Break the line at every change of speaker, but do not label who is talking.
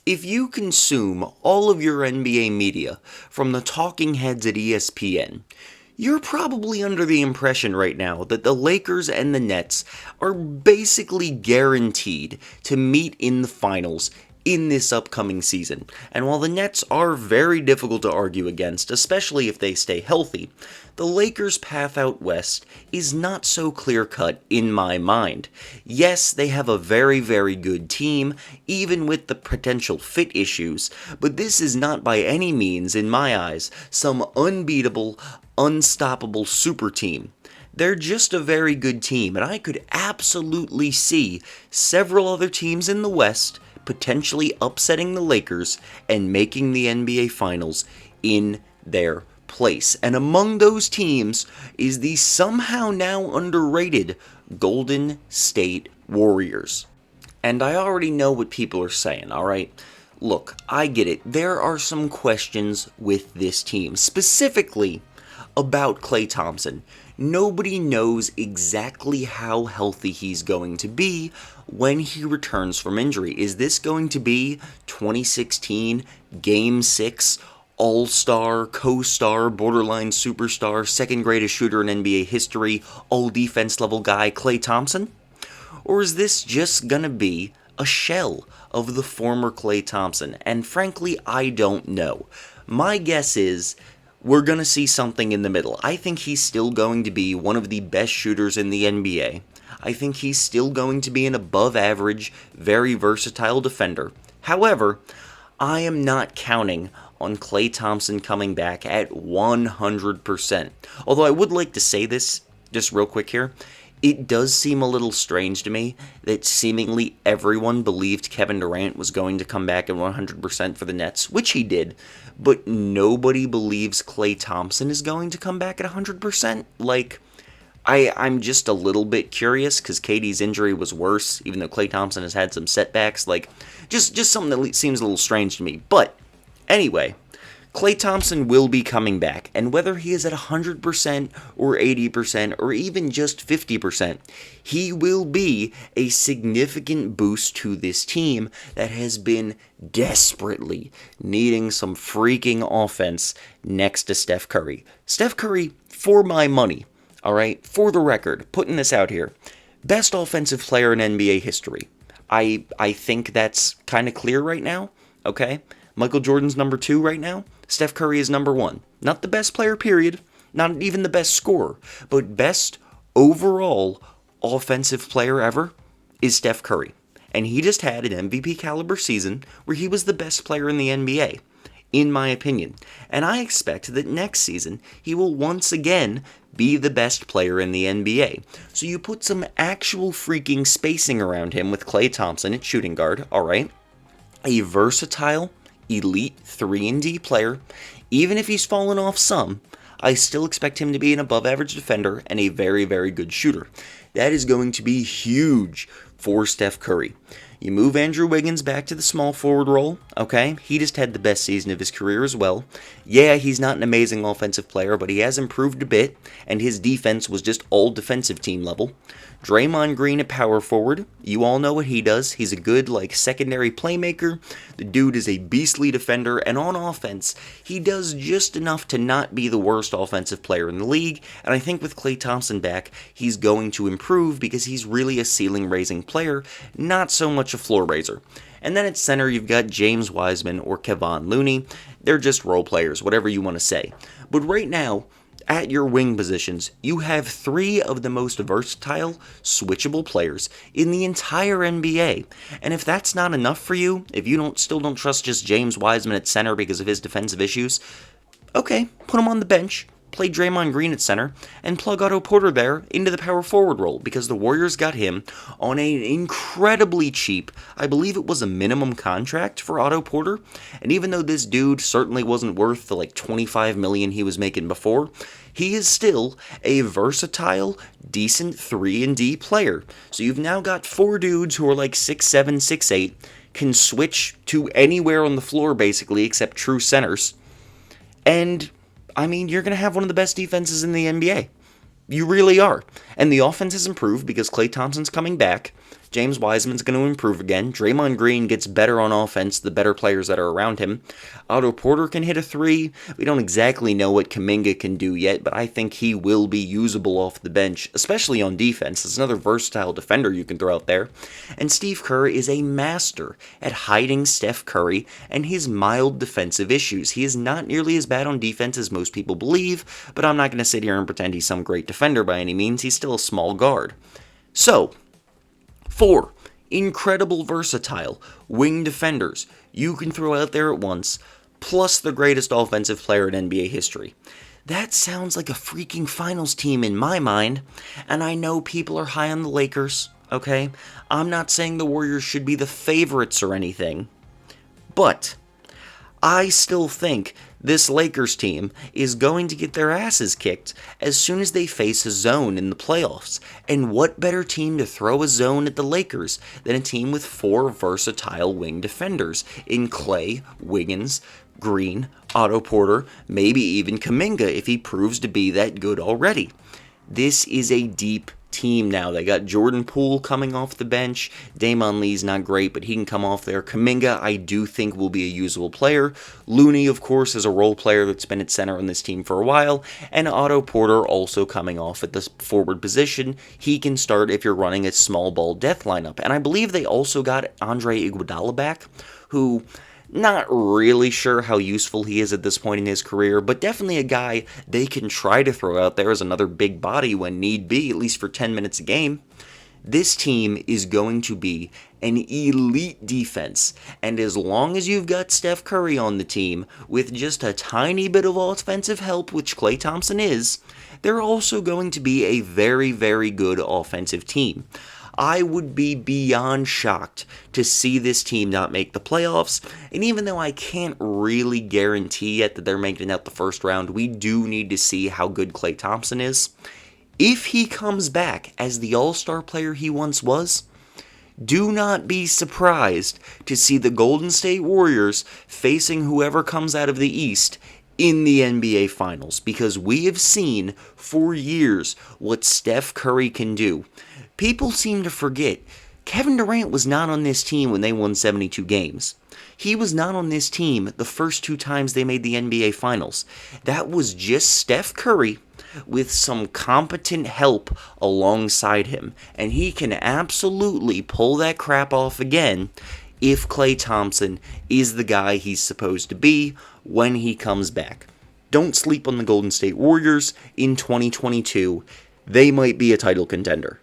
If you consume all of your NBA media from the talking heads at ESPN, you're probably under the impression right now that the Lakers and the Nets are basically guaranteed to meet in the finals in this upcoming season. And while the Nets are very difficult to argue against, especially if they stay healthy, the Lakers' path out west is not so clear-cut in my mind. Yes, they have a very, very good team, even with the potential fit issues, but this is not by any means, in my eyes, some unbeatable, unstoppable super team. They're just a very good team, and I could absolutely see several other teams in the West potentially upsetting the Lakers and making the NBA Finals in their place. And among those teams is the somehow now underrated Golden State Warriors. And I already know what people are saying, alright? Look, I get it. There are some questions with this team, specifically about Klay Thompson. Nobody knows exactly how healthy he's going to be when he returns from injury. Is this going to be 2016 Game 6 all-star, co-star, borderline superstar, second greatest shooter in NBA history, all-defense level guy Klay Thompson? Or is this just gonna be a shell of the former Klay Thompson? And frankly, I don't know. My guess is we're going to see something in the middle. I think he's still going to be one of the best shooters in the NBA. I think he's still going to be an above-average, very versatile defender. However, I am not counting on Klay Thompson coming back at 100%. Although I would like to say this, just real quick here, it does seem a little strange to me that seemingly everyone believed Kevin Durant was going to come back at 100% for the Nets, which he did, but nobody believes Klay Thompson is going to come back at 100%. I'm just a little bit curious because KD's injury was worse, even though Klay Thompson has had some setbacks. Just something that seems a little strange to me. But anyway, Klay Thompson will be coming back, and whether he is at 100% or 80% or even just 50%, he will be a significant boost to this team that has been desperately needing some freaking offense next to Steph Curry. Steph Curry, for my money, alright, for the record, putting this out here, best offensive player in NBA history. I think that's kind of clear right now, okay? Michael Jordan's number 2 right now. Steph Curry is number 1. Not the best player, period. Not even the best scorer. But best overall offensive player ever is Steph Curry. And he just had an MVP caliber season where he was the best player in the NBA, in my opinion. And I expect that next season he will once again be the best player in the NBA. So you put some actual freaking spacing around him with Klay Thompson at shooting guard, alright? A versatile, elite 3-and-D player. Even if he's fallen off some, I still expect him to be an above-average defender and a very, very good shooter. That is going to be huge for Steph Curry. You move Andrew Wiggins back to the small forward role, okay? He just had the best season of his career as well. Yeah, he's not an amazing offensive player, but he has improved a bit, and his defense was just all defensive team level. Draymond Green at power forward. You all know what he does. He's a good, secondary playmaker. The dude is a beastly defender, and on offense, he does just enough to not be the worst offensive player in the league, and I think with Klay Thompson back, he's going to improve because he's really a ceiling-raising player, not so much a floor raiser. And then at center, you've got James Wiseman or Kevon Looney. They're just role players, whatever you want to say. But right now, at your wing positions, you have 3 of the most versatile, switchable players in the entire NBA. And if that's not enough for you, if you still don't trust just James Wiseman at center because of his defensive issues, okay, put him on the bench, play Draymond Green at center, and plug Otto Porter there into the power forward role because the Warriors got him on an incredibly cheap, I believe it was a minimum contract for Otto Porter, and even though this dude certainly wasn't worth the $25 million he was making before, he is still a versatile, decent 3-and-D player. So you've now got 4 dudes who are 6'7", 6'8", can switch to anywhere on the floor basically except true centers, and you're going to have one of the best defenses in the NBA. You really are. And the offense has improved because Klay Thompson's coming back. James Wiseman's going to improve again. Draymond Green gets better on offense, the better players that are around him. Otto Porter can hit a three. We don't exactly know what Kuminga can do yet, but I think he will be usable off the bench, especially on defense. It's another versatile defender you can throw out there. And Steve Kerr is a master at hiding Steph Curry and his mild defensive issues. He is not nearly as bad on defense as most people believe, but I'm not going to sit here and pretend he's some great defender by any means. He's still a small guard. So, 4 incredible versatile wing defenders you can throw out there at once, plus the greatest offensive player in NBA history. That sounds like a freaking finals team in my mind, and I know people are high on the Lakers, okay? I'm not saying the Warriors should be the favorites or anything, but I still think this Lakers team is going to get their asses kicked as soon as they face a zone in the playoffs. And what better team to throw a zone at the Lakers than a team with 4 versatile wing defenders in Klay, Wiggins, Green, Otto Porter, maybe even Kuminga if he proves to be that good already. This is a deep team now. They got Jordan Poole coming off the bench. Damon Lee's not great, but he can come off there. Kuminga, I do think, will be a usable player. Looney, of course, is a role player that's been at center on this team for a while. And Otto Porter also coming off at the forward position. He can start if you're running a small ball death lineup. And I believe they also got Andre Iguodala back, who... not really sure how useful he is at this point in his career, but definitely a guy they can try to throw out there as another big body when need be, at least for 10 minutes a game. This team is going to be an elite defense, and as long as you've got Steph Curry on the team, with just a tiny bit of offensive help, which Klay Thompson is, they're also going to be a very, very good offensive team. I would be beyond shocked to see this team not make the playoffs, and even though I can't really guarantee yet that they're making out the first round, we do need to see how good Klay Thompson is. If he comes back as the all-star player he once was, do not be surprised to see the Golden State Warriors facing whoever comes out of the East in the NBA Finals, because we have seen for years what Steph Curry can do. People seem to forget, Kevin Durant was not on this team when they won 72 games. He was not on this team the first 2 times they made the NBA Finals. That was just Steph Curry with some competent help alongside him. And he can absolutely pull that crap off again if Klay Thompson is the guy he's supposed to be when he comes back. Don't sleep on the Golden State Warriors in 2022. They might be a title contender.